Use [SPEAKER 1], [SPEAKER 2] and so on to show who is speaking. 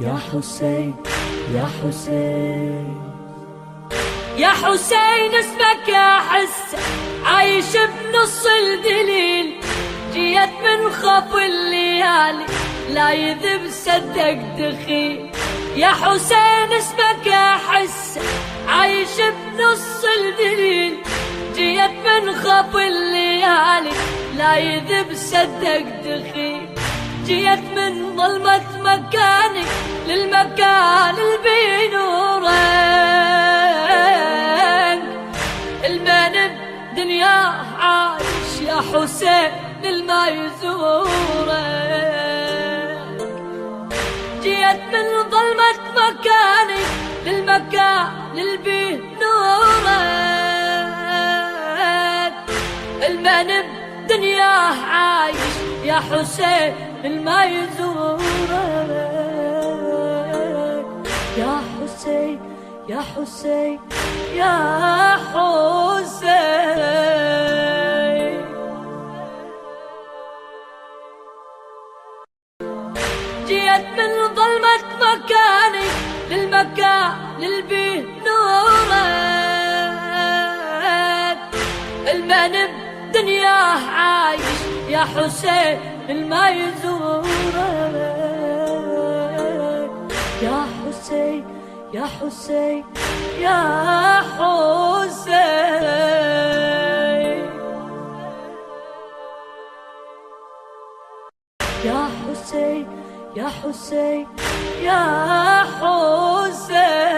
[SPEAKER 1] يا حسين يا حسين
[SPEAKER 2] يا حسين اسمك احس عايش بنص الدليل، جيت من خف الليالي لا يذب صدق دخيل. يا حسين اسمك احس عايش بنص الدليل، جيت من خف الليالي لا يذب صدق دخيل. جيت من ظلمة مكاني للمكان اللي بنورك، المن بدنياه عايش يا حسين للما يزورك. جيت من ظلمة مكاني للمكان اللي بنورك، المن بدنياه عايش يا حسين للما يزورك. يا حسين يا حسين يا حسين. جيت من ظلمة مكاني للمكان اللي بنورك، المن بدنياه عايش يا حسين للما يزورك. يا حسين يا حسين يا حسين. يا حسين يا حسين يا حسين.